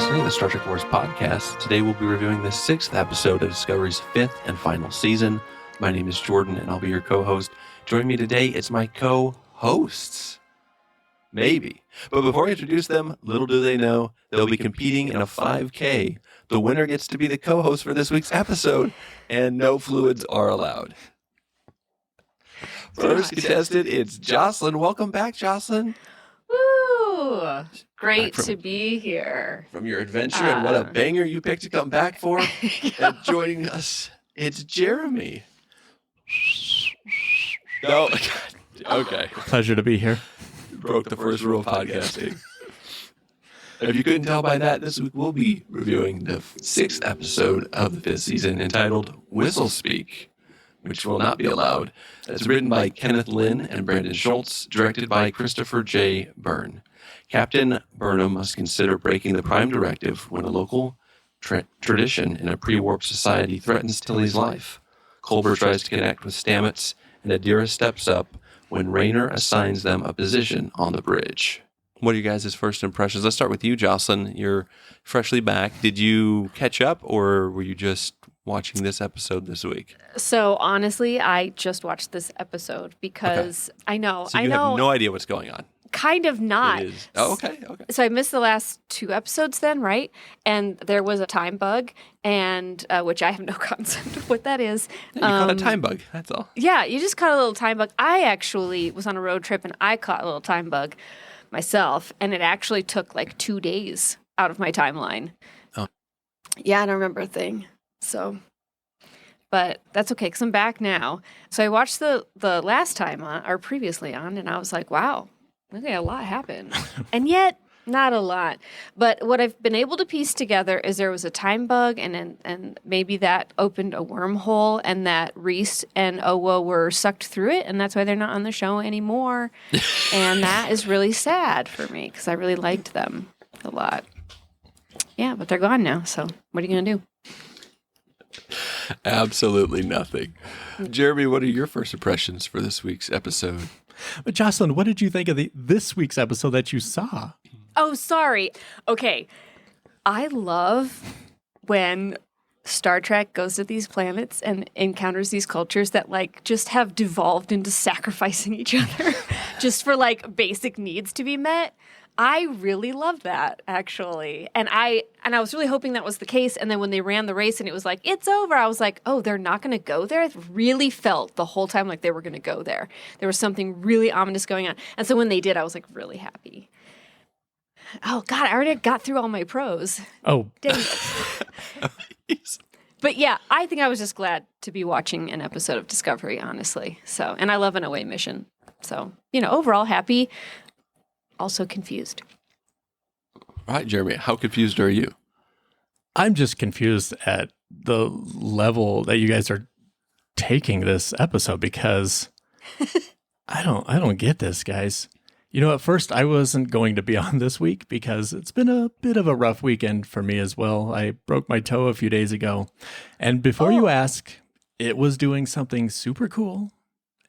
listening to the Star Trek Wars podcast. Today we'll be reviewing the 6th episode of Discovery's 5th and final season. My name is Jordan, and I'll be your co-host. Joining me today is my co-hosts. Maybe. But before I introduce them, little do they know, they'll be competing in a 5K. The winner gets to be the co-host for this week's episode, and no fluids are allowed. First contestant, it's Jocelyn. Welcome back, Jocelyn. Woo! Great to be here. From your adventure, and what a banger you picked to come back for. And joining us, it's Jeremy. No, okay. Pleasure to be here. Broke the first rule of podcasting. If you couldn't tell by that, this week we'll be reviewing the 6th episode of the 5th season entitled Whistlespeak, which will not be allowed. It's written by Kenneth Lynn and Brandon Schultz, directed by Christopher J. Byrne. Captain Burnham must consider breaking the Prime Directive when a local tradition in a pre-warp society threatens Tilly's life. Culber tries to connect with Stamets, and Adira steps up when Rayner assigns them a position on the bridge. What are you guys' first impressions? Let's start with you, Jocelyn. You're freshly back. Did you catch up, or were you just watching this episode this week? So honestly, I just watched this episode because I know. So you have no idea what's going on. Kind of not. It is. Oh, okay. So I missed the last 2 episodes then, right? And there was a time bug, and which I have no concept of what that is. You caught a time bug, that's all. Yeah, you just caught a little time bug. I actually was on a road trip, and I caught a little time bug myself, and it actually took like 2 days out of my timeline. Oh. Yeah, I don't remember a thing. So, but that's okay because I'm back now. So I watched the last time on, or previously on, and I was like, wow, okay, a lot happened. And yet, not a lot. But what I've been able to piece together is there was a time bug, and maybe that opened a wormhole, and that Reese and Owo were sucked through it, and that's why they're not on the show anymore. And that is really sad for me because I really liked them a lot. Yeah, but they're gone now, so what are you going to do? Absolutely nothing. Jeremy, what are your first impressions for this week's episode? But Jocelyn, what did you think of this week's episode that you saw? Oh, sorry. Okay. I love when Star Trek goes to these planets and encounters these cultures that like just have devolved into sacrificing each other just for like basic needs to be met. I really love that, actually. And I was really hoping that was the case. And then when they ran the race and it was like, it's over, I was like, oh, they're not going to go there? I really felt the whole time like they were going to go there. There was something really ominous going on. And so when they did, I was like really happy. Oh, God, I already got through all my pros. Oh. Dang it. But yeah, I think I was just glad to be watching an episode of Discovery, honestly. So, and I love an away mission. So, overall happy. Also confused. All right, Jeremy, how confused are you? I'm just confused at the level that you guys are taking this episode because I don't get this, guys. At first I wasn't going to be on this week because it's been a bit of a rough weekend for me as well. I broke my toe a few days ago. And before you ask, it was doing something super cool.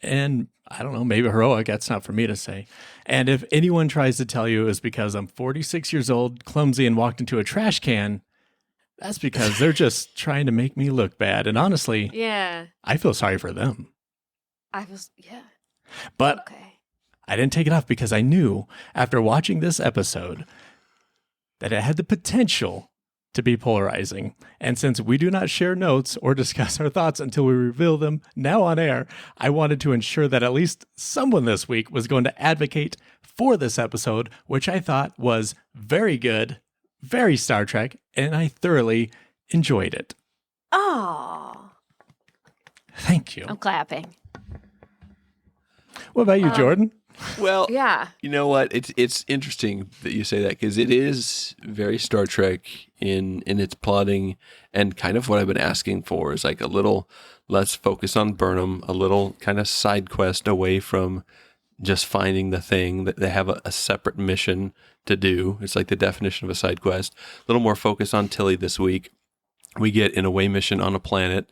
And I don't know, maybe heroic, that's not for me to say. And if anyone tries to tell you it's because I'm 46 years old, clumsy, and walked into a trash can, that's because they're just trying to make me look bad. And honestly, I feel sorry for them. But okay. I didn't take it off because I knew after watching this episode that it had the potential to be polarizing. And since we do not share notes or discuss our thoughts until we reveal them now on air, I wanted to ensure that at least someone this week was going to advocate for this episode, which I thought was very good, very Star Trek, and I thoroughly enjoyed it. Oh. Thank you. I'm clapping. What about you, Jordan? Well, yeah. You know what? It's interesting that you say that because it is very Star Trek in its plotting, and kind of what I've been asking for is like a little less focus on Burnham, a little kind of side quest away from just finding the thing. That they have a separate mission to do. It's like the definition of a side quest. A little more focus on Tilly this week. We get an away mission on a planet,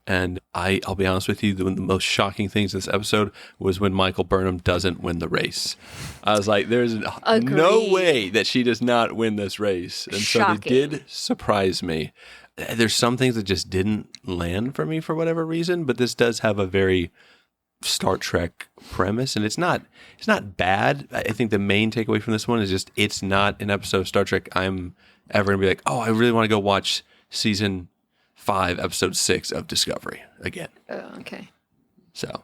And I'll be honest with you, the most shocking things in this episode was when Michael Burnham doesn't win the race. I was like, there's no Agreed. way that she does not win this race. And Shocking. so they did surprise me. There's some things that just didn't land for me for whatever reason, but this does have a very Star Trek premise, and it's not bad. I think the main takeaway from this one is just it's not an episode of Star Trek I'm ever going to be like, oh, I really want to go watch season 5, episode 6 of Discovery again. Oh, okay. So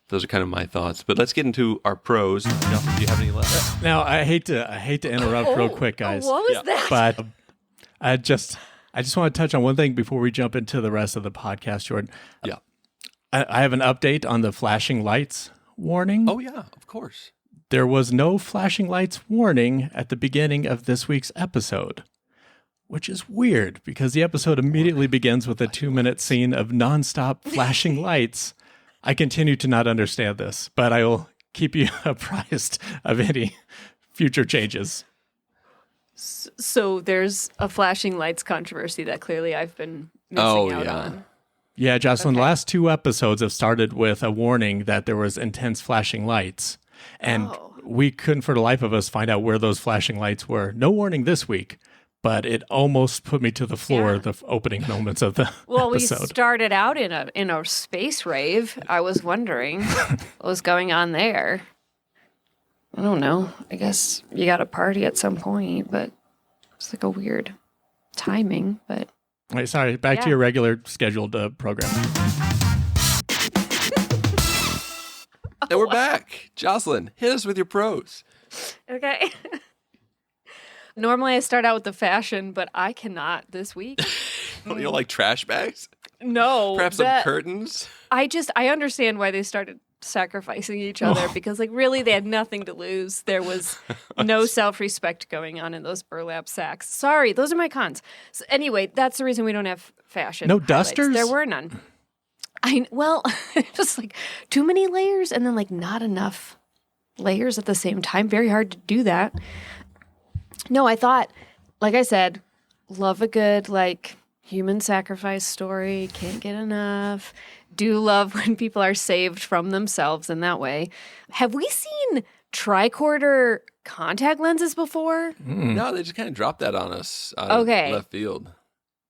those are kind of my thoughts. But let's get into our pros. Nelson, do you have any left? Now, I hate to interrupt real quick, guys. What was that? But I just want to touch on one thing before we jump into the rest of the podcast, Jordan. Yeah. I have an update on the flashing lights warning. Oh, yeah, of course. There was no flashing lights warning at the beginning of this week's episode, which is weird because the episode immediately begins with a 2-minute scene of nonstop flashing lights. I continue to not understand this, but I will keep you apprised of any future changes. So there's a flashing lights controversy that clearly I've been missing out on. Yeah, Jocelyn, Okay. the last 2 episodes have started with a warning that there was intense flashing lights. And we couldn't for the life of us find out where those flashing lights were. No warning this week, but it almost put me to the floor Yeah. the opening moments of the Well, episode. we started out in a space rave. I was wondering what was going on there. I don't know. I guess you got to party at some point, but it's like a weird timing. But Wait, sorry, back to Yeah. your regular scheduled program. And we're back. Jocelyn, hit us with your pros. okay. Normally I start out with the fashion, but I cannot this week. You don't like trash bags? No, Perhaps some curtains? I understand why they started sacrificing each other because, like, really, they had nothing to lose. There was no self-respect going on in those burlap sacks. Sorry, those are my cons. So anyway, that's the reason we don't have fashion. No highlights. dusters? There were none. Just like too many layers and then like not enough layers at the same time. Very hard to do that. No, I thought, like I said, love a good like human sacrifice story. Can't get enough. Do love when people are saved from themselves in that way. Have we seen tricorder contact lenses before? No, they just kind of dropped that on us out Okay. of left field.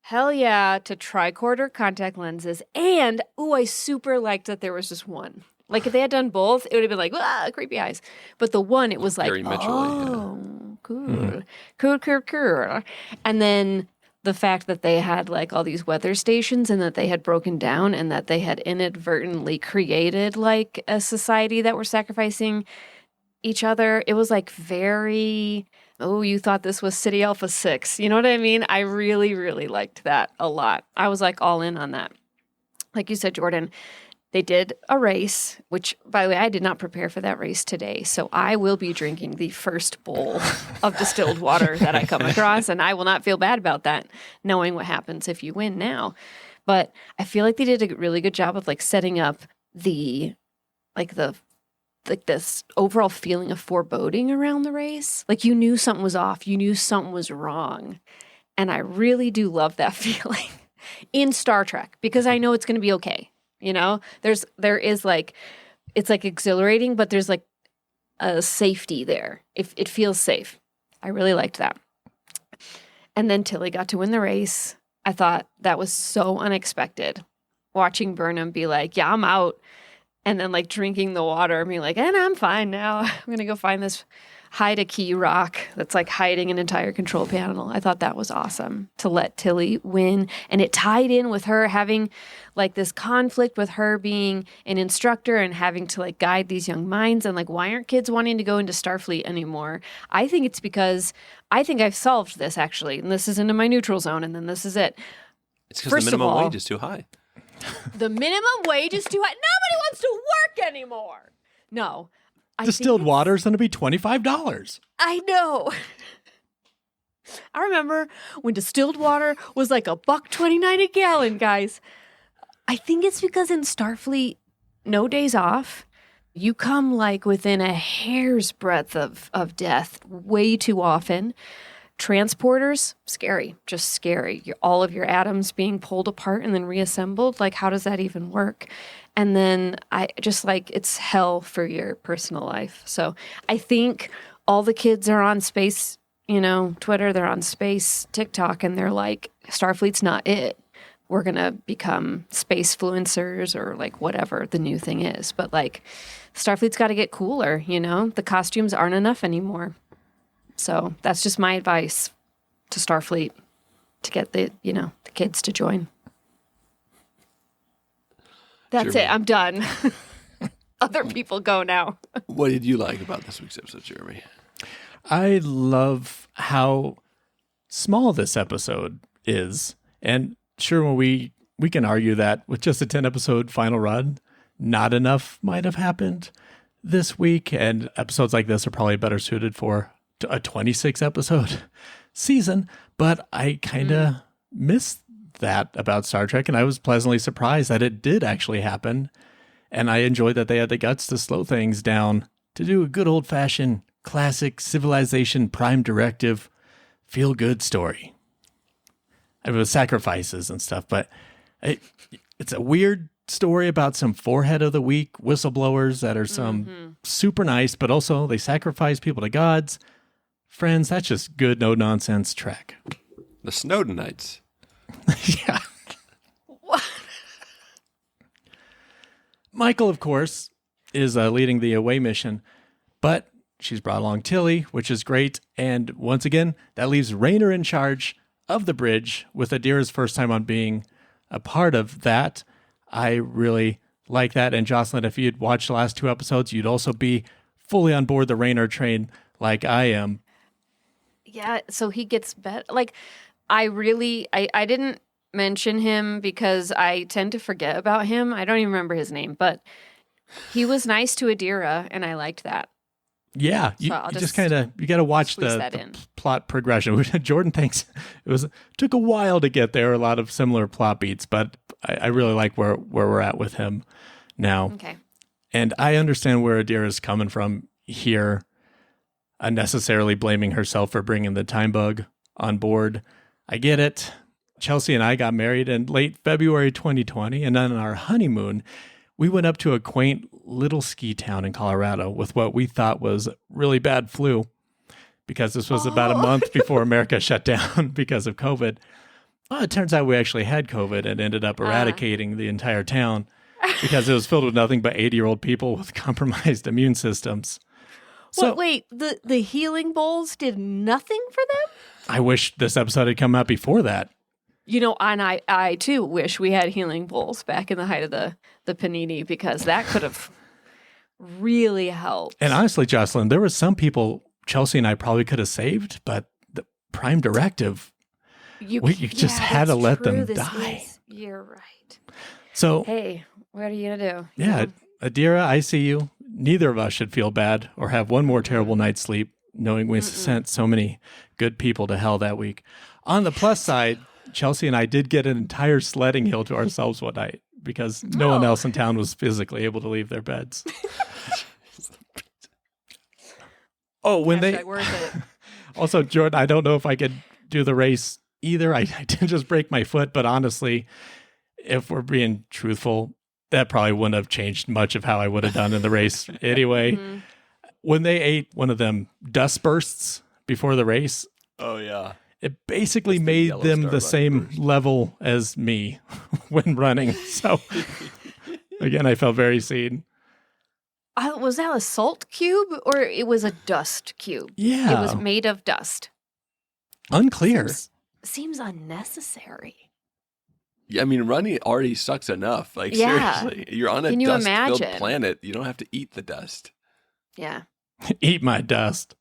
Hell yeah to tricorder contact lenses. And, I super liked that there was just one. Like, if they had done both, it would have been like, creepy eyes. But the one, it was like, Gary Mitchell-y, cool. Cool. And then the fact that they had, like, all these weather stations and that they had broken down and that they had inadvertently created, like, a society that were sacrificing each other. It was, like, very... Oh, you thought this was City Alpha 6. You know what I mean? I really, really liked that a lot. I was like all in on that. Like you said, Jordan, they did a race, which, by the way, I did not prepare for that race today. So I will be drinking the first bowl of distilled water that I come across. And I will not feel bad about that, knowing what happens if you win now. But I feel like they did a really good job of like setting up this overall feeling of foreboding around the race. Like you knew something was off. You knew something was wrong. And I really do love that feeling in Star Trek because I know it's going to be okay. You know, there is like, it's like exhilarating, but there's like a safety there. If it feels safe. I really liked that. And then Tilly got to win the race. I thought that was so unexpected. Watching Burnham be like, yeah, I'm out. And then like drinking the water and being like, and I'm fine now. I'm going to go find this hide a key rock that's like hiding an entire control panel. I thought that was awesome to let Tilly win. And it tied in with her having like this conflict with her being an instructor and having to like guide these young minds. And like, why aren't kids wanting to go into Starfleet anymore? I think it's because I think I've solved this actually. And this is into my neutral zone. And then this is it. It's because the minimum wage is too high. The minimum wage is too high. Nobody wants to work anymore. No. Distilled water is going to be $25. I know. I remember when distilled water was like $1.29 a gallon, guys. I think it's because in Starfleet, no days off. You come like within a hair's breadth of death way too often. transporters, scary, just scary. All of your atoms being pulled apart and then reassembled. Like, how does that even work? And then I just like, it's hell for your personal life. So I think all the kids are on space, Twitter, they're on space, TikTok, and they're like, Starfleet's not it. We're going to become space fluencers or like whatever the new thing is. But like, Starfleet's got to get cooler, The costumes aren't enough anymore. So that's just my advice to Starfleet, to get the kids to join. That's Jeremy. it. I'm done. Other people go now. What did you like about this week's episode, Jeremy? I love how small this episode is. And sure, when we can argue that with just a 10-episode final run, not enough might have happened this week. And episodes like this are probably better suited for a 26-episode season. But I kind of missed that about Star Trek. And I was pleasantly surprised that it did actually happen. And I enjoyed that they had the guts to slow things down, to do a good old-fashioned classic Civilization Prime Directive feel-good story. I mean, with sacrifices and stuff, but it's a weird story about some forehead of the week whistleblowers that are some super nice, but also they sacrifice people to gods. Friends, that's just good, no-nonsense Trek. The Snowdenites. Yeah. What? Michael, of course, is leading the away mission, but she's brought along Tilly, which is great. And once again, that leaves Rayner in charge of the bridge, with Adira's first time on being a part of that. I really like that. And Jocelyn, if you'd watched the last 2 episodes, you'd also be fully on board the Rayner train like I am. Yeah, so he gets better. Like, I didn't mention him because I tend to forget about him. I don't even remember his name, but he was nice to Adira, and I liked that. Yeah, you just kind of, you got to watch the plot progression. Jordan thinks took a while to get there, a lot of similar plot beats, but I really like where we're at with him now. Okay. And I understand where Adira's coming from here, unnecessarily blaming herself for bringing the time bug on board. I get it. Chelsea and I got married in late February 2020, and on our honeymoon, we went up to a quaint little ski town in Colorado with what we thought was really bad flu, because this was about a month before America shut down because of COVID. Well, it turns out we actually had COVID and ended up eradicating the entire town because it was filled with nothing but 80-year-old people with compromised immune systems. So, wait, the healing bowls did nothing for them? I wish this episode had come out before that. And I too wish we had healing bowls back in the height of the panini, because that could have really helped. And honestly, Jocelyn, there were some people Chelsea and I probably could have saved, but the Prime Directive, you just had to let them die. You're right. So, hey, what are you gonna do? Yeah, Adira, I see you. Neither of us should feel bad or have one more terrible night's sleep knowing we sent so many good people to hell that week. On the plus side, Chelsea and I did get an entire sledding hill to ourselves one night because no one else in town was physically able to leave their beds. When they worth it. Also, Jordan, I don't know if I could do the race either. I did just break my foot, but honestly, if we're being truthful, that probably wouldn't have changed much of how I would have done in the race anyway. When they ate one of them dust bursts before the race, it basically made them the same level as me when running. So again, I felt very seen. Was that a salt cube or it was a dust cube? Yeah. It was made of dust. Unclear. Seems unnecessary. Yeah, I mean, running already sucks enough. Like, seriously. You're on a dust-filled planet. You don't have to eat the dust. Yeah. Eat my dust.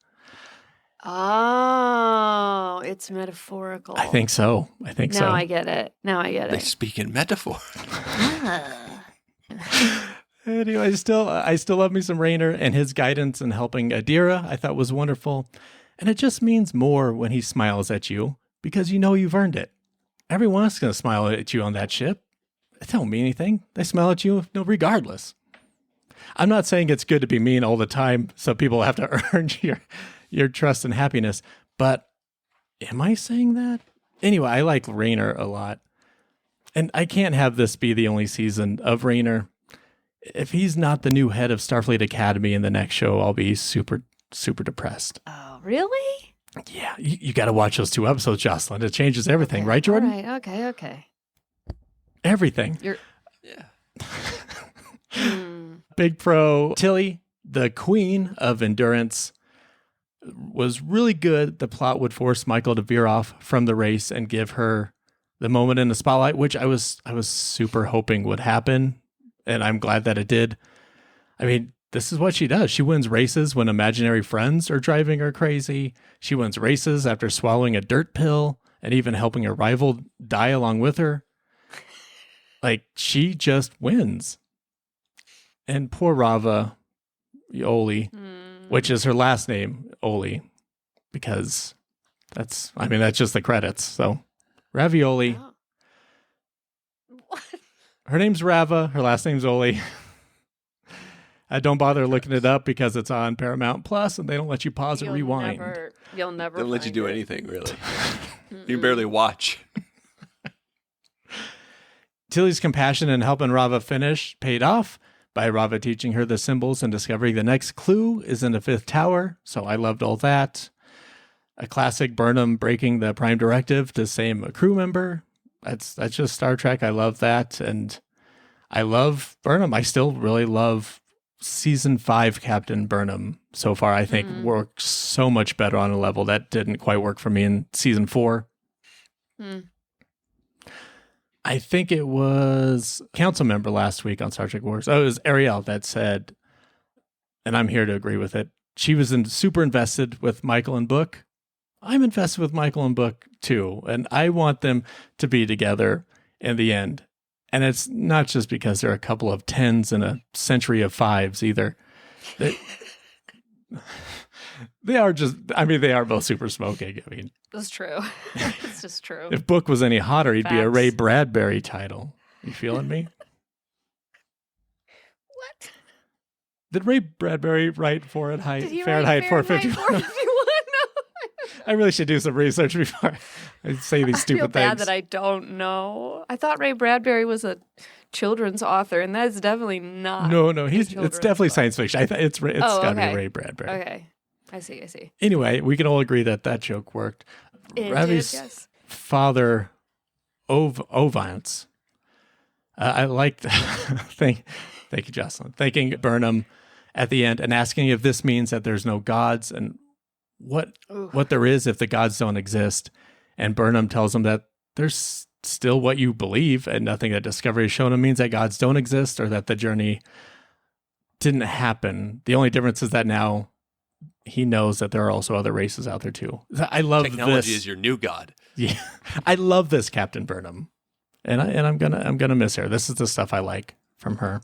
Oh, it's metaphorical. I think so. Now I get it. They speak in metaphor. Anyway, I still love me some Rayner, and his guidance in helping Adira I thought was wonderful. And it just means more when he smiles at you, because you know you've earned it. Everyone's going to smile at you on that ship. It don't mean anything. They smile at you regardless. I'm not saying it's good to be mean all the time, so people have to earn your trust and happiness. But Am I saying that? Anyway, I like Rayner a lot. And I can't have this be the only season of Rayner. If he's not the new head of Starfleet Academy in the next show, I'll be super, super depressed. Oh, really? Yeah, you got to watch those 2 episodes, Jocelyn. It changes everything, right, Jordan? All right. Okay. Everything. Yeah. Big pro. Tilly, the queen of endurance, was really good. The plot would force Michael to veer off from the race and give her the moment in the spotlight, which I was super hoping would happen, and I'm glad that it did. I mean, this is what she does. She wins races when imaginary friends are driving her crazy. She wins races after swallowing a dirt pill and even helping a rival die along with her. Like, she just wins. And poor Rava Oli, which is her last name, Oli, because that's just the credits. So Ravioli. Oh. What? Her name's Rava. Her last name's Oli. Don't bother looking it up because it's on Paramount Plus and they don't let you pause and rewind. You'll never. They don't let you find do it. anything, really. You can barely watch. Tilly's compassion in helping Rava finish paid off by Rava teaching her the symbols and discovering the next clue is in the 5th tower. So I loved all that. A classic Burnham breaking the Prime Directive to save a crew member. That's just Star Trek. I love that. And I love Burnham. I still really love season 5 Captain Burnham so far. I think works so much better on a level that didn't quite work for me in season 4. I think it was a council member last week on Star Trek Wars. Oh, it was Ariel that said, and I'm here to agree with it, she was super invested with Michael and Book. I'm invested with Michael and Book too, and I want them to be together in the end. And it's not just because they're a couple of 10s and a century of 5s either. They are both super smoking. I mean, That's true. It's just true. if Book was any hotter, he'd be a Facts. Ray Bradbury title. You feeling me? What? Did Ray Bradbury write Fahrenheit Did he Fahrenheit write 451? 451? No. I really should do some research before I say these I stupid feel bad things. that I don't know. I thought Ray Bradbury was a children's author, and that is definitely not. No, a it's children's definitely book. science fiction. It's got to be okay. Ray Bradbury. Okay, I see. Anyway, we can all agree that joke worked. It Ravi's did, yes. father, Ovance. I liked. Thank you, Jocelyn. Thanking Burnham at the end and asking if this means that there's no gods and what there is if the gods don't exist. And Burnham tells him that there's still what you believe, and nothing that Discovery has shown him means that gods don't exist or that the journey didn't happen. The only difference is that now he knows that there are also other races out there too. I love Technology this. is your new god. Yeah, I love this Captain Burnham, and I'm gonna miss her. This is the stuff I like from her.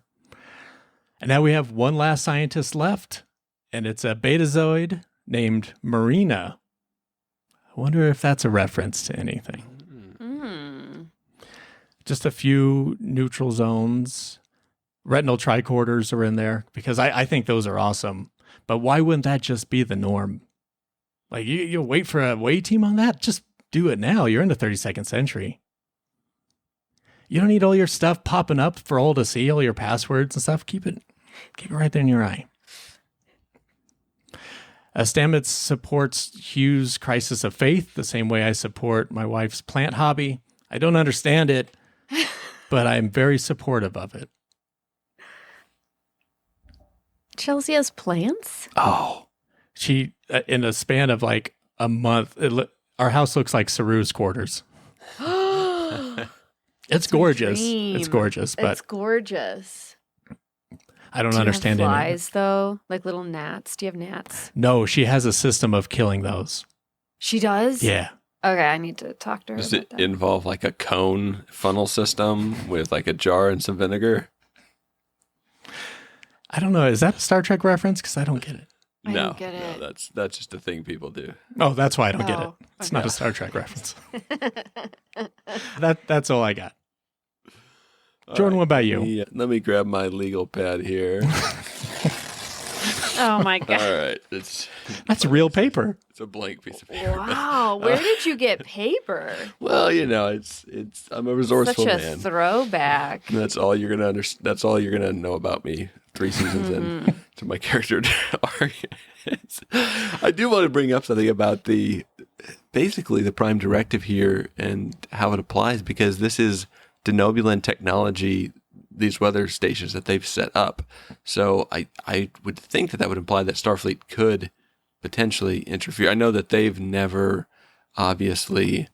And now we have one last scientist left, and it's a Betazoid named Marina. I wonder if that's a reference to anything. Just a few neutral zones. Retinal tricorders are in there because I think those are awesome. But why wouldn't that just be the norm? Like, you'll wait for a away team on that? Just do it now. You're in the 32nd century. You don't need all your stuff popping up for all to see, all your passwords and stuff. Keep it right there in your eye. Stamets supports Hugh's crisis of faith the same way I support my wife's plant hobby. I don't understand it, but I'm very supportive of it. Chelsea has plants? Oh, she, in a span of like a month, our house looks like Saru's quarters. It's gorgeous. It's gorgeous, but it's gorgeous. I don't Do you understand have any. flies though, like little gnats. Do you have gnats? No, she has a system of killing those. She does? Yeah. Okay, I need to talk to her. Does about it that. involve like a cone funnel system with like a jar and some vinegar? I don't know. Is that a Star Trek reference? Because I don't get it. I No, don't get it. no, that's just a thing people do. Oh, that's why I don't get it. Oh, It's okay. not a Star Trek reference. That's all I got. Jordan, what about you? Let me grab my legal pad here. Oh my god! All right, That's real paper. it's a blank piece of paper. Wow, where did you get paper? Well, it's I'm a resourceful Such a man. throwback. That's all you're gonna That's all you're gonna know about me. 3 seasons in to my character arc. I do want to bring up something about basically the Prime Directive here and how it applies, because this is Denobulan technology, these weather stations that they've set up. So I would think that would imply that Starfleet could potentially interfere. I know that they've never obviously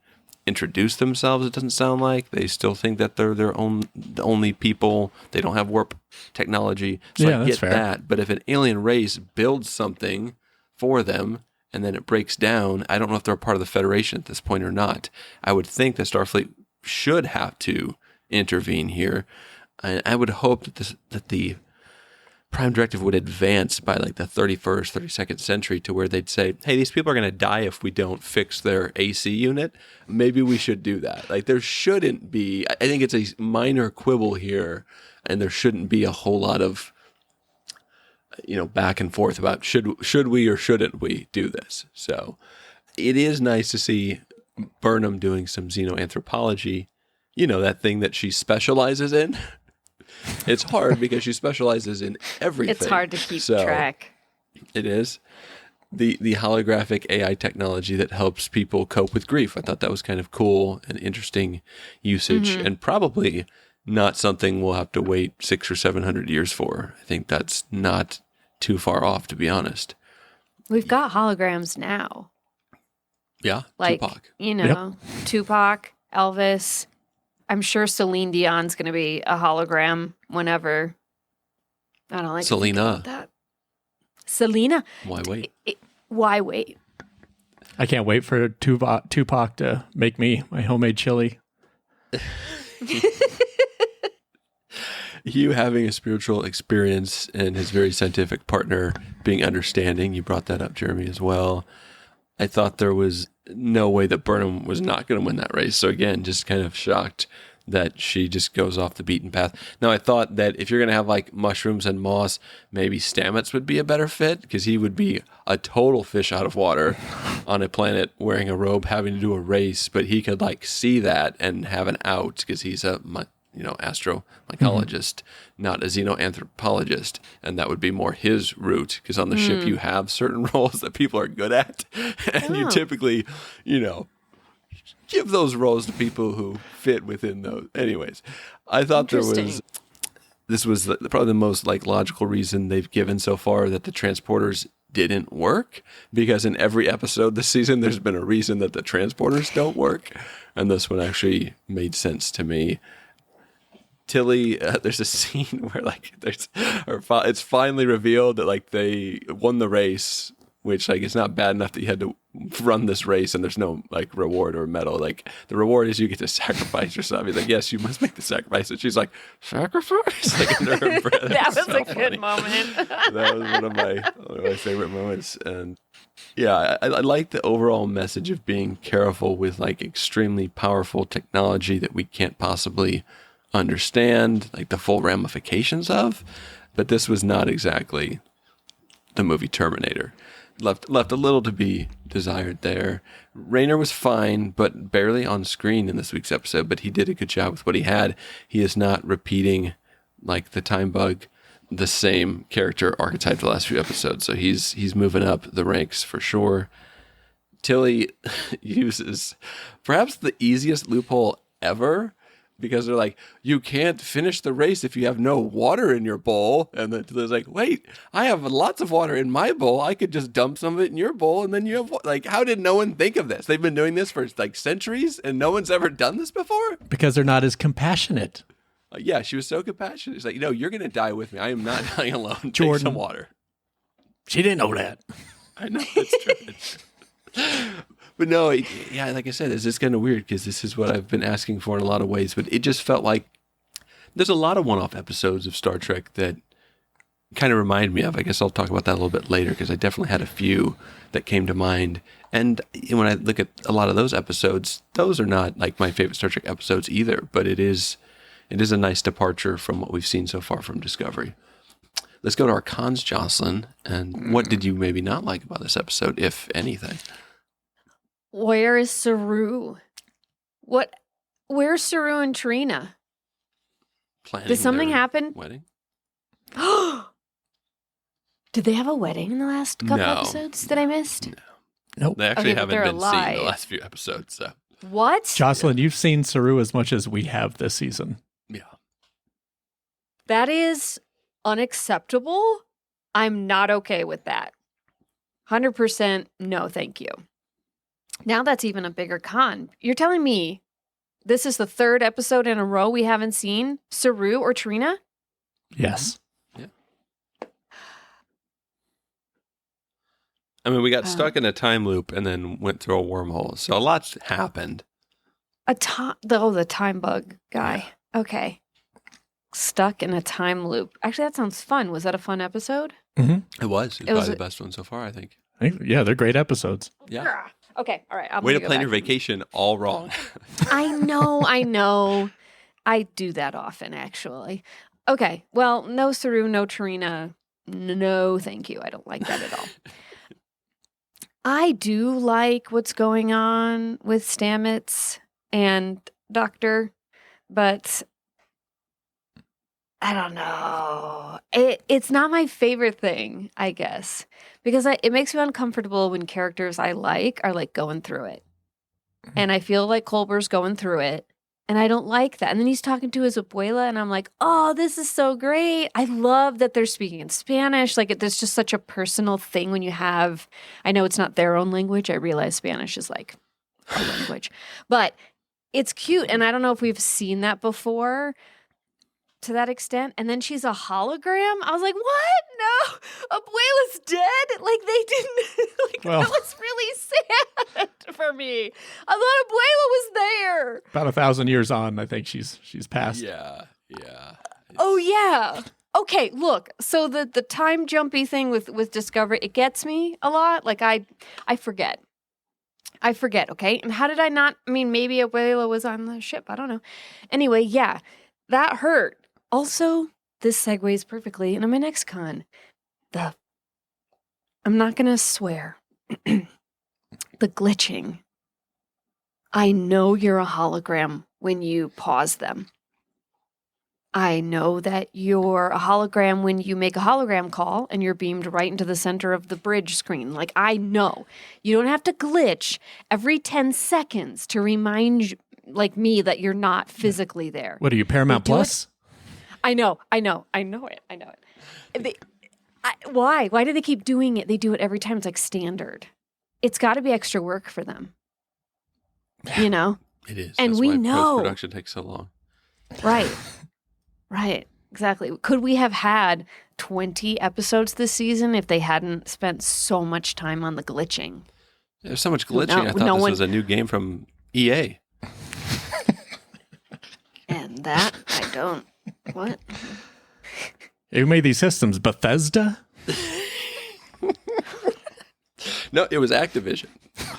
introduced themselves. It doesn't sound like they still think that they're the only people. They don't have warp technology. So Yeah, I that's get fair. that. But if an alien race builds something for them and then it breaks down, I don't know if they're a part of the Federation at this point or not. I would think that Starfleet should have to intervene here. And I would hope that the Prime Directive would advance by like the 31st, 32nd century to where they'd say, hey, these people are going to die if we don't fix their AC unit. Maybe we should do that. Like, there shouldn't be, I think it's a minor quibble here, and there shouldn't be a whole lot of, back and forth about should we or shouldn't we do this. So it is nice to see Burnham doing some xenoanthropology, that thing that she specializes in. It's hard because she specializes in everything. It's hard to keep track. It is. The holographic AI technology that helps people cope with grief. I thought that was kind of cool and interesting usage, and probably not something we'll have to wait 600 or 700 years for. I think that's not too far off, to be honest. We've got holograms now. Yeah, Like, Tupac. Tupac, Elvis. I'm sure Celine Dion's going to be a hologram whenever. I don't like Selena. to think about that. Selena. Why wait? Why wait? I can't wait for Tupac to make me my homemade chili. Hugh having a spiritual experience and his very scientific partner being understanding. You brought that up, Jeremy, as well. I thought there was no way that Burnham was not going to win that race. So again, just kind of shocked that she just goes off the beaten path. Now, I thought that if you're going to have like mushrooms and moss, maybe Stamets would be a better fit, because he would be a total fish out of water on a planet wearing a robe, having to do a race, but he could like see that and have an out because he's a astromycologist, not a xenoanthropologist, and that would be more his route, because on the ship you have certain roles that people are good at, and you typically, give those roles to people who fit within those. Anyways, I thought this was probably the most like logical reason they've given so far that the transporters didn't work, because in every episode this season there's been a reason that the transporters don't work, and this one actually made sense to me. Tilly, there's a scene where like it's finally revealed that like they won the race, which like it's not bad enough that you had to run this race and there's no like reward or medal. Like the reward is you get to sacrifice yourself. He's like, yes, you must make the sacrifice, and she's like, sacrifice, like under her breath. That was so a funny. good moment. That was one of my favorite moments. And yeah, I like the overall message of being careful with like extremely powerful technology that we can't possibly understand like the full ramifications of. But this was not exactly the movie Terminator. Left a little to be desired there. Rayner was fine, but barely on screen in this week's episode, but he did a good job with what he had. He is not repeating, like the time bug, the same character archetype the last few episodes. So he's moving up the ranks for sure. Tilly uses perhaps the easiest loophole ever, because they're like, you can't finish the race if you have no water in your bowl. And then Tilly's like, wait, I have lots of water in my bowl. I could just dump some of it in your bowl, and then you have like, how did no one think of this? They've been doing this for like centuries, and no one's ever done this before? Because they're not as compassionate. Yeah, she was so compassionate. She's like, no, you're going to die with me. I am not dying alone. Jordan. Take some water. She didn't know that. I know, it's true. But no, yeah, like I said, it's just kind of weird, because this is what I've been asking for in a lot of ways. But it just felt like there's a lot of one-off episodes of Star Trek that kind of remind me of. I guess I'll talk about that a little bit later, because I definitely had a few that came to mind. And when I look at a lot of those episodes, those are not like my favorite Star Trek episodes either. But it is a nice departure from what we've seen so far from Discovery. let's go to our cons, Jocelyn. And what did you maybe not like about this episode, if anything? Where is Saru? Where's Saru and Trina? Planning Did something their happen? Wedding? Did they have a wedding in the last couple No. episodes that I missed? No. Nope. They actually Okay, but haven't they're been seen alive. the last few episodes. So What? Jocelyn, you've seen Saru as much as we have this season. yeah. That is unacceptable. I'm not okay with that. 100% no, thank you. Now that's even a bigger con. You're telling me this is the third episode in a row we haven't seen Saru or Trina? Yes. I mean, we got stuck in a time loop and then went through a wormhole. So a lot's happened. The time bug guy. Okay. Stuck in a time loop. Actually, that sounds fun. Was that a fun episode? It was. It's It was probably the best one so far, I think. Yeah, they're great episodes. Yeah. Okay, all right. I'm Way to gonna go plan back. your vacation all wrong. I know. I do that often, actually. Okay, well, no Saru, no Trina. No, thank you. I don't like that at all. I do like what's going on with Stamets and Doctor, but I don't know. It's not my favorite thing, I guess, because it makes me uncomfortable when characters I like are like going through it. And I feel like Culber's going through it, and I don't like that. And then he's talking to his abuela, and I'm like, oh, this is so great. I love that they're speaking in Spanish. Like, there's just such a personal thing when you have, I know it's not their own language. I realize Spanish is like a language, but it's cute. And I don't know if we've seen that before to that extent. And then she's a hologram. I was like, what? No, abuela's dead. Like, they didn't, like, Well. that was really sad for me. I thought abuela was there. About 1,000 years on, I think she's passed. Yeah. Oh, yeah. Okay, look. So the time jumpy thing with Discovery, it gets me a lot. Like, I forget. Okay? And how did I not? I mean, maybe abuela was on the ship. I don't know. Anyway, yeah, that hurt. Also, this segues perfectly into my next con. I'm not going to swear. The glitching. I know you're a hologram when you pause them. I know that you're a hologram when you make a hologram call and you're beamed right into the center of the bridge screen. Like, I know. You don't have to glitch every 10 seconds to remind like me that you're not physically there. What are you, Paramount They do Plus? I know it. Why? Why do they keep doing it? They do it every time. It's like standard. It's got to be extra work for them. You know? It is. And That's we why know. post-production takes so long. Right. Exactly. Could we have had 20 episodes this season if they hadn't spent so much time on the glitching? There's so much glitching. No, I thought no this one- was a new game from E EA. And that, I don't. What? Who made these systems? Bethesda? No, it was Activision.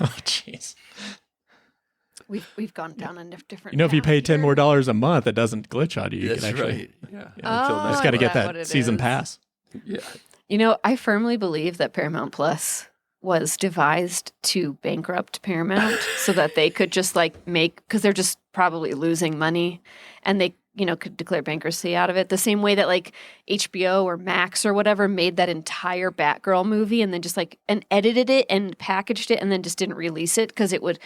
Oh, jeez. We've gone down a different. You know, if you path pay $10 here. more a month, it doesn't glitch on you. You That's can actually, right. Yeah. Oh, You just got to is get that what that it season is? pass. Yeah. You know, I firmly believe that Paramount Plus was devised to bankrupt Paramount so that they could just like because they're just probably losing money and they, could declare bankruptcy out of it. The same way that like HBO or Max or whatever made that entire Batgirl movie and then just and edited it and packaged it and then just didn't release it because it would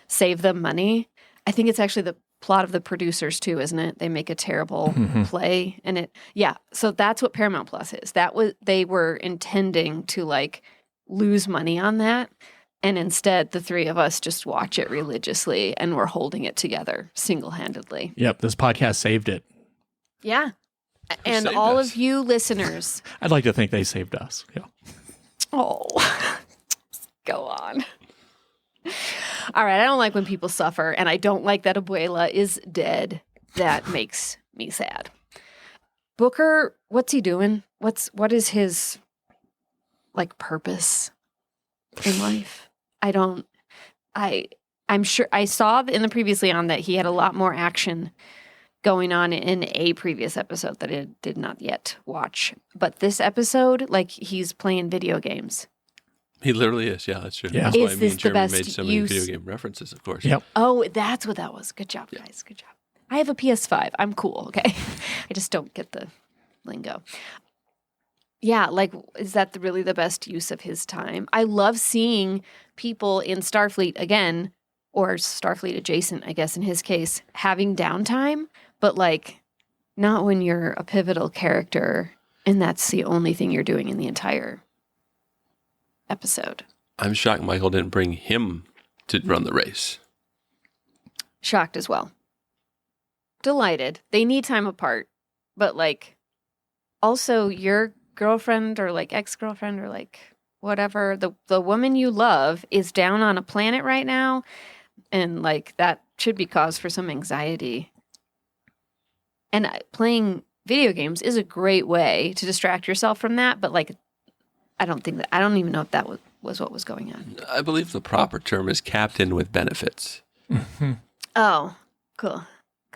save them money. I think it's actually the plot of the producers too, isn't it? They make a terrible play and so that's what Paramount Plus is. They were intending to lose money on that. And instead the three of us just watch it religiously and we're holding it together single-handedly. Yep, this podcast saved it. Yeah. And saved all us? of you listeners. I'd like to think they saved us. Yeah. Oh, go on. All right. I don't like when people suffer, and I don't like that Abuela is dead. That makes me sad. Booker, what's he doing? What is his purpose in life? I'm sure I saw in the previously on that he had a lot more action going on in a previous episode that I did not yet watch. But this episode, like, he's playing video games. He literally is. Yeah, that's true. Yeah. That's why Is me this and the Jeremy best made so many use- video game references, of course. Yep. Oh, that's what that was. Good job, guys. Good job. I have a PS5. I'm cool, okay? I just don't get the lingo. Yeah, like, is that really the best use of his time? I love seeing people in Starfleet again, or Starfleet adjacent, I guess, in his case, having downtime, but like, not when you're a pivotal character and that's the only thing you're doing in the entire episode. I'm shocked Michael didn't bring him to run the race. Shocked as well. Delighted. They need time apart, but like, also your girlfriend or like ex-girlfriend or like whatever, the woman you love is down on a planet right now, and like that should be cause for some anxiety. And playing video games is a great way to distract yourself from that, but like, I don't even know if that was what was going on. I believe the proper term is captain with benefits. Oh, cool.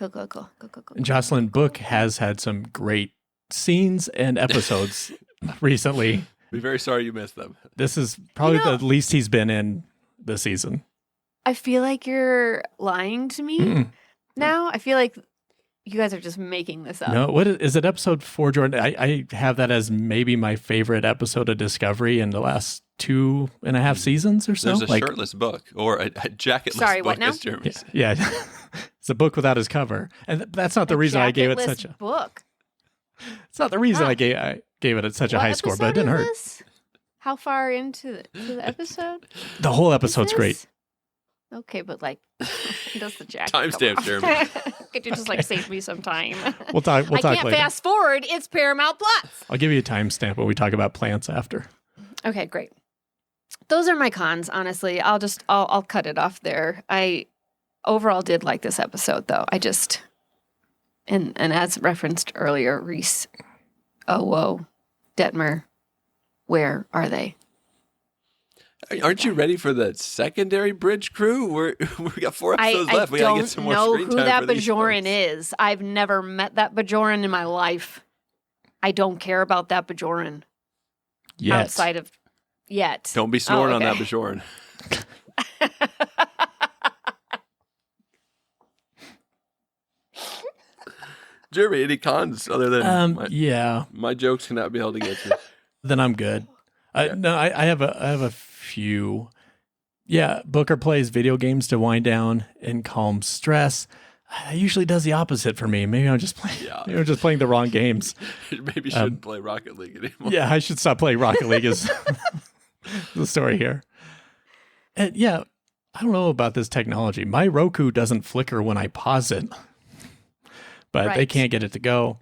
And Jocelyn Book has had some great scenes and episodes recently. Be very sorry you missed them. This is probably the least he's been in this season. I feel like you're lying to me now. I feel like you guys are just making this up. No, what is it? Episode 4, Jordan? I have that as maybe my favorite episode of Discovery in the last 2.5 seasons or so. There's a shirtless book or a jacketless Sorry, book. what now? As Jeremy said. Yeah. It's a book without his cover, and that's not the reason I gave it such a book. It's not the reason I gave it such a high score, but it didn't hurt. How far into the episode? The whole episode's great. Okay, but like, does the jacket Timestamps, Jeremy. Could you just like save me some time? We'll talk I can't later. fast forward. It's Paramount Plus. I'll give you a timestamp when we talk about plants after. Okay, great. Those are my cons, honestly. I'll cut it off there. I overall did like this episode, though. I just, and as referenced earlier, Reese, Owo, Detmer, where are they? Aren't you ready for the secondary bridge crew? We got 4 episodes left. We gotta get some more screen time. I don't know who that for these Bajoran folks. is. I've never met that Bajoran in my life. I don't care about that Bajoran. Yet. Outside of yet. Don't be snoring on that okay. Bajoran. Jeremy, any cons other than my jokes cannot be held against me? Then I'm good. No, I have a few. Yeah, Booker plays video games to wind down and calm stress. It usually does the opposite for me. Maybe I'm just playing the wrong games. Maybe you shouldn't play Rocket League anymore. Yeah, I should stop playing Rocket League is the story here. And yeah, I don't know about this technology. My Roku doesn't flicker when I pause it, but they can't get it to go.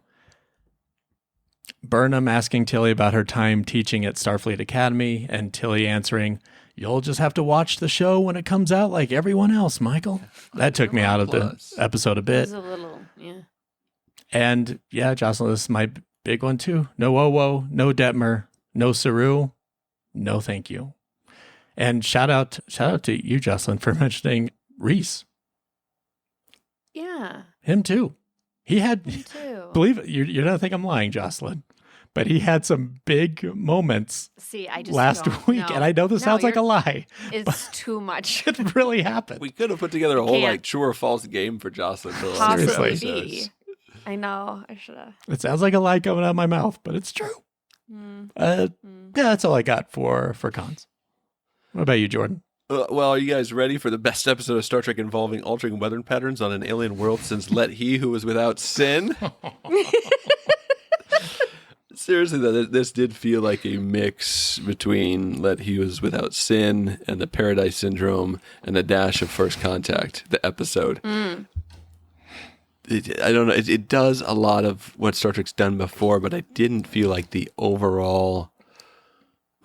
Burnham asking Tilly about her time teaching at Starfleet Academy, and Tilly answering, "You'll just have to watch the show when it comes out like everyone else, Michael." That took me out of the episode a bit. It was a little, yeah. And yeah, Jocelyn, this is my big one too. No Owo, no Detmer, no Saru, no thank you. And shout out to you, Jocelyn, for mentioning Reese. Yeah. Him too. He had, Me too. believe it, you're not think I'm lying, Jocelyn, but he had some big moments See, I just last don't week. know. And I know this sounds like a lie. It's too much. It really happened. We could have put together a whole like true or false game for Jocelyn. For the last Possibly Seriously. be. I know. I should have. It sounds like a lie coming out of my mouth, but it's true. Yeah, that's all I got for cons. What about you, Jordan? Well, are you guys ready for the best episode of Star Trek involving altering weather patterns on an alien world since Let He Who Was Without Sin? Seriously, though, this did feel like a mix between Let He Who Was Without Sin and the Paradise Syndrome and a dash of First Contact, the episode. I don't know. It does a lot of what Star Trek's done before, but I didn't feel like the overall,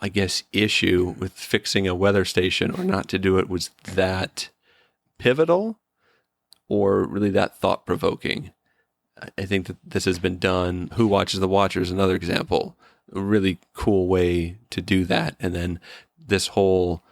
I guess, issue with fixing a weather station or not to do it was that pivotal or really that thought-provoking. I think that this has been done. Who Watches the Watcher is another example. A really cool way to do that. And then this whole,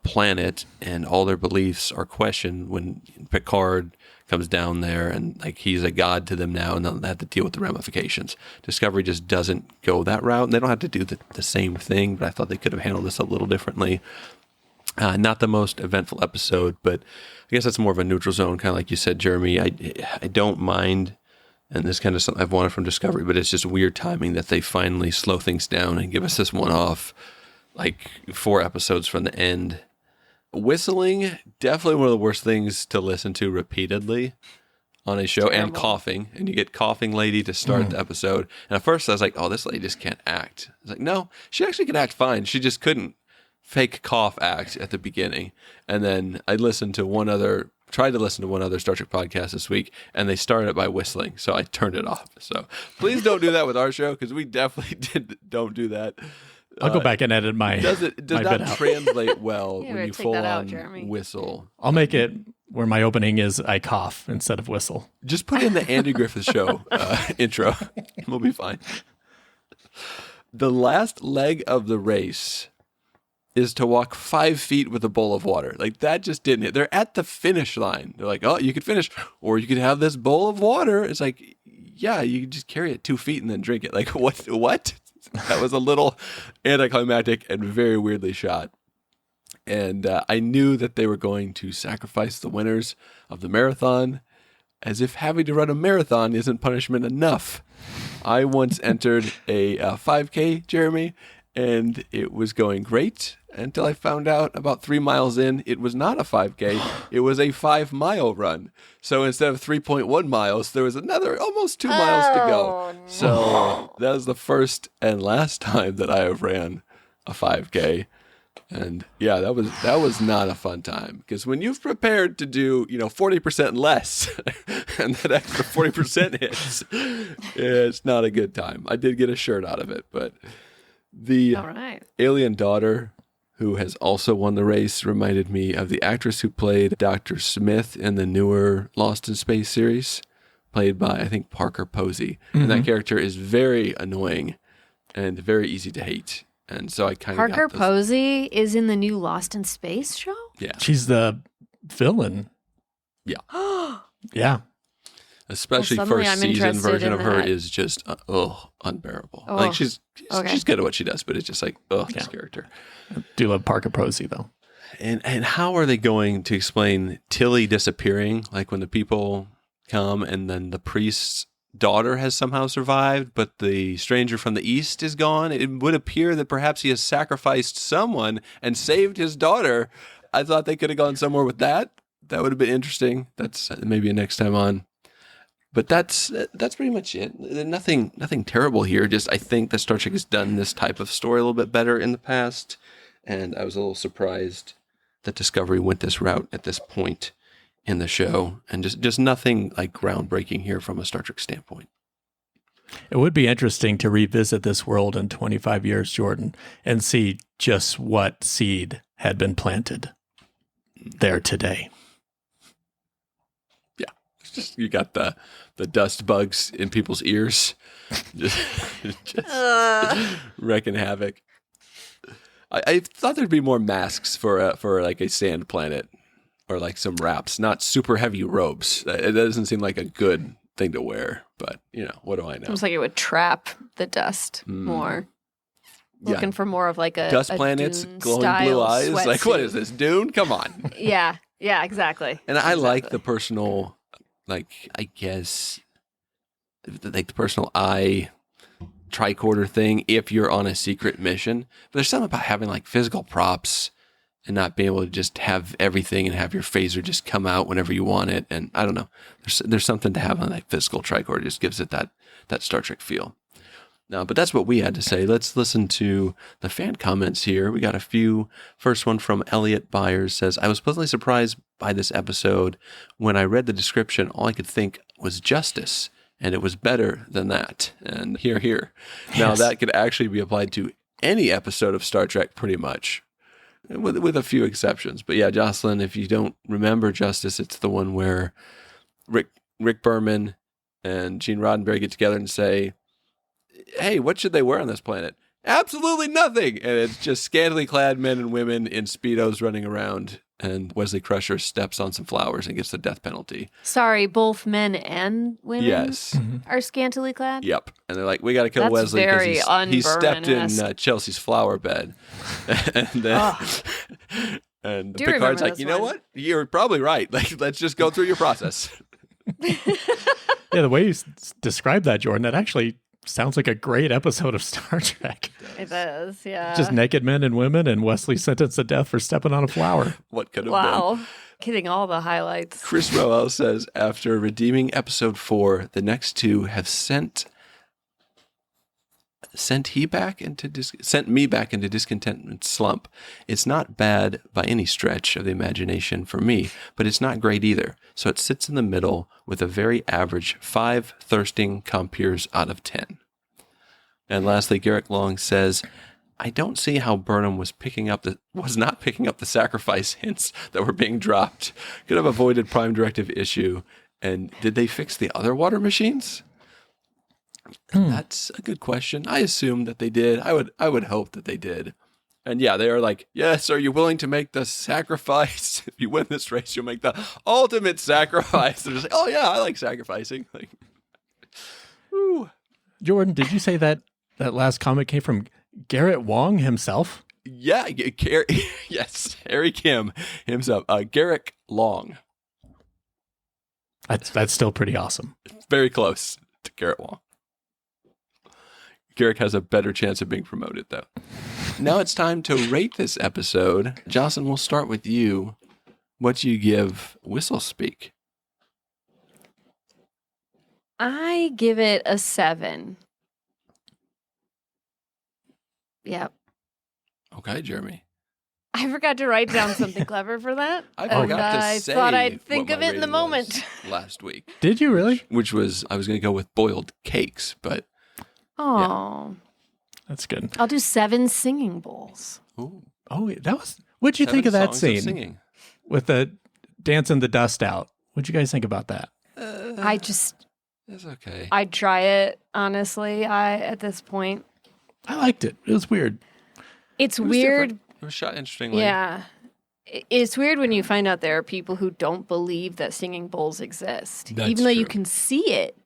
planet and all their beliefs are questioned when Picard comes down there, and like he's a god to them now, and they'll have to deal with the ramifications. Discovery just doesn't go that route, and they don't have to do the same thing, but I thought they could have handled this a little differently. Not the most eventful episode, but I guess that's more of a neutral zone, kind of like you said, Jeremy. I don't mind, and this kind of something I've wanted from Discovery, but it's just weird timing that they finally slow things down and give us this one-off, like 4 episodes from the end. Whistling, definitely one of the worst things to listen to repeatedly on a show. Terrible. And coughing. And you get coughing lady to start the episode. And at first I was like, oh, this lady just can't act. I was like, no, she actually can act fine. She just couldn't fake cough act at the beginning. And then I tried to listen to one other Star Trek podcast this week, and they started it by whistling. So I turned it off. So please don't do that with our show, because we definitely don't do that. I'll go back and edit my. Does my not bit out. translate well Yeah, when you take full that out, on Jeremy. whistle. I'll make it where my opening is I cough instead of whistle. Just put in the Andy Griffith Show intro. We'll be fine. The last leg of the race is to walk 5 feet with a bowl of water. Like, that just didn't hit. They're at the finish line. They're like, oh, you could finish, or you could have this bowl of water. It's like, yeah, you can just carry it 2 feet and then drink it. Like, what? That was a little anticlimactic and very weirdly shot. And I knew that they were going to sacrifice the winners of the marathon, as if having to run a marathon isn't punishment enough. I once entered a 5K, Jeremy, and it was going great until I found out about 3 miles in, it was not a 5K. It was a 5-mile run. So instead of 3.1 miles, there was another almost 2 miles to go. no. So that was the first and last time that I have ran a 5K. And yeah, that was not a fun time, because when you've prepared to do, 40% less and that extra 40% hits, it's not a good time. I did get a shirt out of it, but the All right. alien daughter, who has also won the race, reminded me of the actress who played Dr. Smith in the newer Lost in Space series, played by, I think, Parker Posey. Mm-hmm. And that character is very annoying and very easy to hate. And so I kind of Parker Posey is in the new Lost in Space show? Yeah. She's the villain. Yeah. Yeah. Especially Well, suddenly first I'm season interested version in of her that. is just, unbearable. Oh, Like, she's okay. good at what she does, but it's just like, this character. I do love Parker Posey, though. And how are they going to explain Tilly disappearing? Like, when the people come and then the priest's daughter has somehow survived, but the stranger from the east is gone. It would appear that perhaps he has sacrificed someone and saved his daughter. I thought they could have gone somewhere with that. That would have been interesting. That's maybe a next time on. But that's pretty much it. Nothing terrible here. Just I think that Star Trek has done this type of story a little bit better in the past, and I was a little surprised that Discovery went this route at this point in the show, and just nothing like groundbreaking here from a Star Trek standpoint. It would be interesting to revisit this world in 25 years, Jordan, and see just what seed had been planted there today. Yeah, it's just you got the dust bugs in people's ears, just wrecking havoc. I thought there'd be more masks for like a sand planet, or like some wraps, not super heavy robes. It doesn't seem like a good thing to wear, but what do I know? Seems like it would trap the dust more. Yeah. Looking for more of like a Dust a planets, Dune glowing style blue eyes. Like, what sweatsuit. is this, Dune? Come on. Yeah, exactly. And I like the Exactly. personal, like, I guess, like the personal eye tricorder thing if you're on a secret mission. But there's something about having like physical props and not being able to just have everything and have your phaser just come out whenever you want it. And I don't know, there's something to have on that physical tricorder. It just gives it that Star Trek feel. No, but that's what we had to say. Let's listen to the fan comments here. We got a few. First one from Elliot Byers says, I was pleasantly surprised by this episode. When I read the description, all I could think was justice, and it was better than that. And here. Now, Yes. that could actually be applied to any episode of Star Trek pretty much, with a few exceptions. But yeah, Jocelyn, if you don't remember Justice, it's the one where Rick Berman and Gene Roddenberry get together and say, hey, what should they wear on this planet? Absolutely nothing. And it's just scantily clad men and women in Speedos running around. And Wesley Crusher steps on some flowers and gets the death penalty. Sorry, both men and women Yes. are scantily clad? Yep. And they're like, we got to kill That's Wesley very because he stepped in un-Berman-esque. Chelsea's flower bed. And then and Do Picard's remember like, this you know one. what? You're probably right. Like, let's just go through your process. Yeah, the way you described that, Jordan, that actually sounds like a great episode of Star Trek. It does, yeah. Just naked men and women, and Wesley sentenced to death for stepping on a flower. What could have been? wow. Getting all the highlights. Chris Roel says, after redeeming episode 4, the next two have sent me back into discontentment slump. It's not bad by any stretch of the imagination for me, but it's not great either. So it sits in the middle with a very average 5 thirsting compeers out of 10. And lastly, Garrick Long says, I don't see how Burnham was not picking up the sacrifice hints that were being dropped. Could have avoided Prime Directive issue. And did they fix the other water machines? That's a good question. I assume that they did. I would hope that they did. And yeah, they are like, yes, are you willing to make the sacrifice? If you win this race, you'll make the ultimate sacrifice. They're just like, oh yeah, I like sacrificing. Like, woo. Jordan, did you say that last comment came from Garrett Wong himself? Yeah, yes, Harry Kim himself. Garrick Long. That's still pretty awesome. Very close to Garrett Wong. Garrick has a better chance of being promoted, though. Now it's time to rate this episode. Jocelyn, we'll start with you. What do you give Whistlespeak? I give it a 7. Yep. Okay, Jeremy. I forgot to write down something clever for that. I and forgot to I say thought I'd what think my of it in the rating was moment. last week, Did you really? which was I was going to go with boiled cakes, but Oh, That's good. I'll do 7 singing bowls. ooh, Oh, that was. What'd you 7 think of that songs scene singing. with the dancing the dust out? What'd you guys think about that? It's okay. I'd try it, honestly, at this point. I liked it. It was weird. It's It was weird. different. It was shot interestingly. Yeah. It's weird when you find out there are people who don't believe that singing bowls exist, That's even though you true. can see it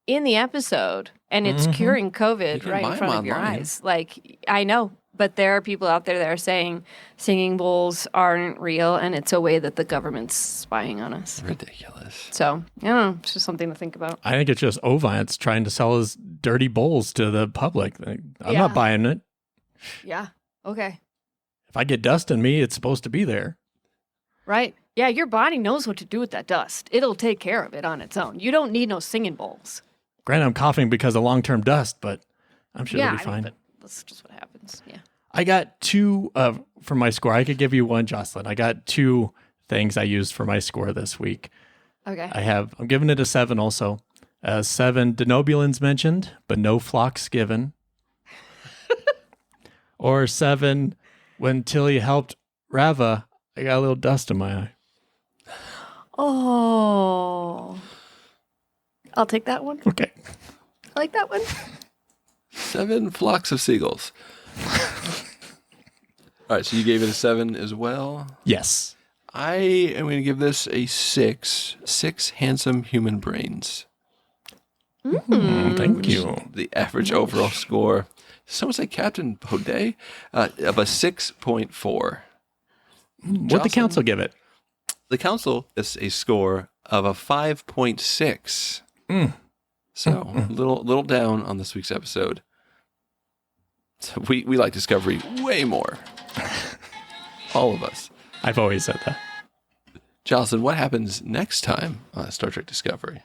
in the episode and it's Mhm. curing You COVID can right buy in front 'em of your online. eyes. Like, I know, but there are people out there that are saying singing bowls aren't real and it's a way that the government's spying on us. Ridiculous. So, I don't know. It's just something to think about. I think it's just Ovance trying to sell his dirty bowls to the public. I'm Yeah. not buying it. Yeah. Okay. If I get dust in me, it's supposed to be there. Right. Yeah, your body knows what to do with that dust. It'll take care of it on its own. You don't need no singing bowls. Granted, I'm coughing because of long-term dust, but I'm sure it'll be fine. but that's just what happens. Yeah. I got 2 for my score. I could give you 1, Jocelyn. I got 2 things I used for my score this week. Okay. I'm giving it a 7 also. 7 denobulins mentioned, but no flocks given. Or 7 when Tilly helped Rava, I got a little dust in my eye. Oh. I'll take that one. Okay. I like that one. 7 flocks of seagulls. All right, so you gave it a 7 as well. Yes. I am going to give this a 6. 6 handsome human brains. Thank you. The average overall score. Someone say Captain Baudet of a 6.4. What'd the council give it? The council is a score of a 5.6. So little down on this week's episode. So we like Discovery way more. All of us. I've always said that. Jocelyn, what happens next time on Star Trek Discovery?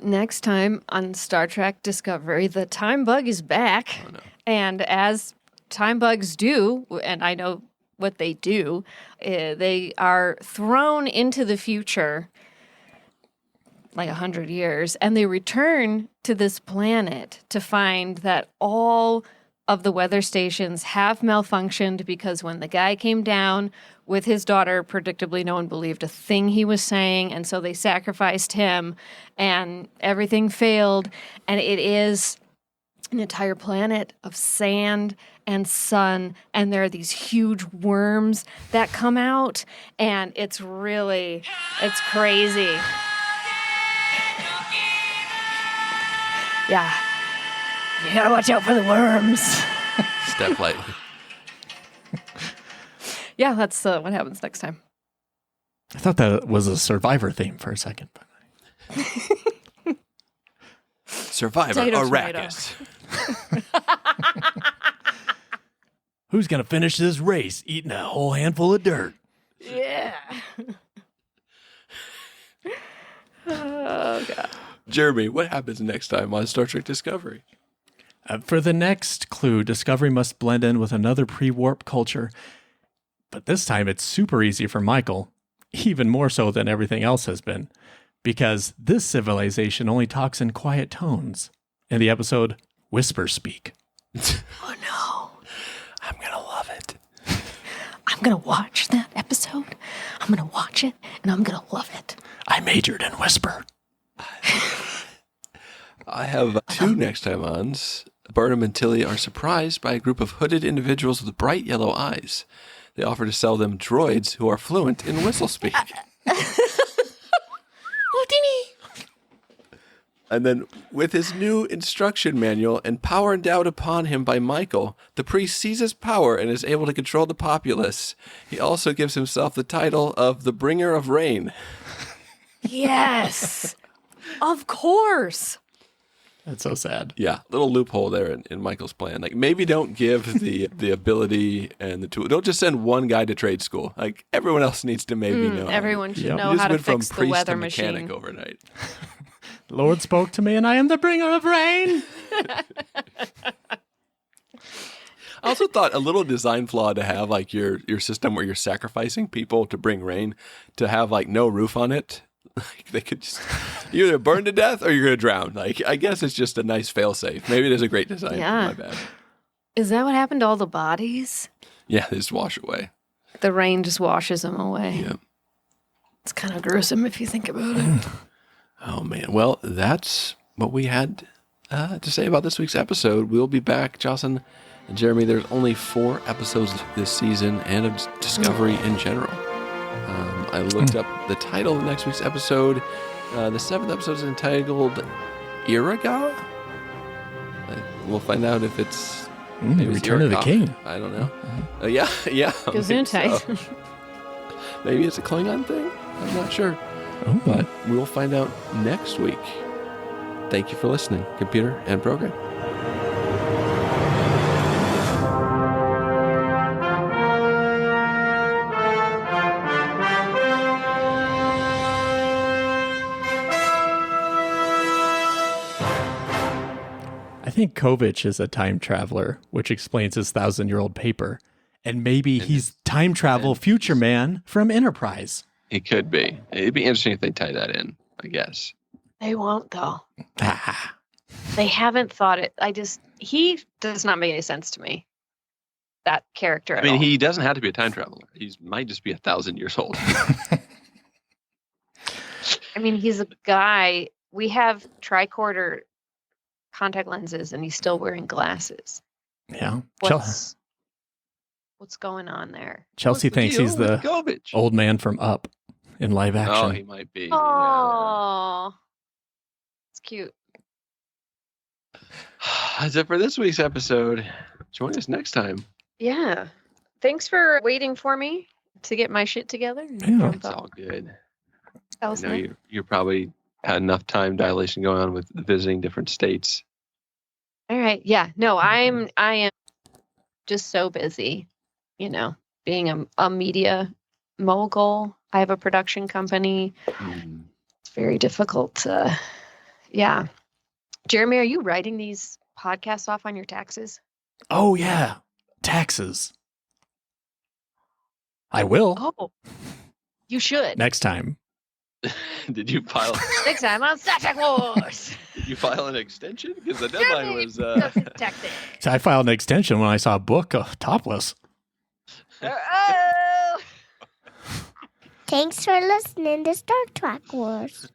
Next time on Star Trek Discovery, the time bug is back. Oh, no. And as time bugs do, and I know what they do, they are thrown into the future like 100 years, and they return to this planet to find that all of the weather stations have malfunctioned because when the guy came down with his daughter, predictably no one believed a thing he was saying, and so they sacrificed him, and everything failed. And it is an entire planet of sand and sun, and there are these huge worms that come out, and it's crazy. Yeah. You gotta watch out for the worms. Step lightly. Yeah, that's what happens next time. I thought that was a Survivor theme for a second. Survivor Tomato, Arrakis. Who's going to finish this race eating a whole handful of dirt? Yeah. Oh, God. Jeremy, what happens next time on Star Trek Discovery? For the next clue, Discovery must blend in with another pre-warp culture. But this time it's super easy for Michael, even more so than everything else has been, because this civilization only talks in quiet tones. In the episode, Whistlespeak. Oh, no. I'm going to love it. I'm going to watch that episode. I'm going to watch it, and I'm going to love it. I majored in Whisper. I have two next time ons. Burnham and Tilly are surprised by a group of hooded individuals with bright yellow eyes. They offer to sell them droids who are fluent in Whistlespeak. Oh, Dinny. And then, with his new instruction manual and power endowed upon him by Michael, the priest seizes power and is able to control the populace. He also gives himself the title of the Bringer of Rain. Yes. Of course. That's so sad. Yeah, little loophole there in Michael's plan. Like, maybe don't give the ability and the tool. Don't just send one guy to trade school. Like, everyone else needs to maybe know. Everyone should Yep. know You just how to went from fix the priest weather to mechanic machine. overnight. The Lord spoke to me, and I am the bringer of rain. I also thought a little design flaw to have like your system where you're sacrificing people to bring rain, to have like no roof on it. Like they could just you either burn to death or you're gonna drown. Like I guess it's just a nice fail-safe. Maybe it is a great design. Yeah. My bad. Is that what happened to all the bodies? Yeah, they just wash away. The rain just washes them away. Yeah. It's kind of gruesome if you think about it. Oh man. Well, that's what we had to say about this week's episode. We'll be back, Jocelyn and Jeremy. There's only 4 episodes this season and of Discovery in general. I looked up the title of next week's episode. The 7th episode is entitled Iraga. We'll find out if it's maybe Return of the Iraga. King. I don't know. Yeah. Gesundheit. So. Maybe it's a Klingon thing. I'm not sure. Oh. But we'll find out next week. Thank you for listening, computer and program. I think Kovich is a time traveler, which explains his 1,000-year-old paper. And maybe he's time travel future man from Enterprise. It could be. It'd be interesting if they tie that in, I guess. They won't, though. Ah. They haven't thought it. He does not make any sense to me. That character at all. he doesn't have to be a time traveler. He might just be 1,000 years old. He's a guy. We have tricorder contact lenses, and he's still wearing glasses. Yeah. What's going on there? Chelsea thinks he's the Govich? old man from Up in live action. Oh, he might be. Oh, it's cute. That's it for this week's episode. Join us next time. Yeah. Thanks for waiting for me to get my shit together. Yeah. It's all good. That I was know nice. you're probably had enough time dilation going on with visiting different states. All right. Yeah. No, I am just so busy, being a media mogul. I have a production company. It's very difficult. Yeah. Jeremy, are you writing these podcasts off on your taxes? Oh, yeah. Taxes. I will. Oh, you should. Next time. Did you file? Next time on Star Trek Wars. Did you file an extension? Because the deadline was. Taxes. So I filed an extension when I saw a book topless. Oh. Thanks for listening to Star Trek Wars.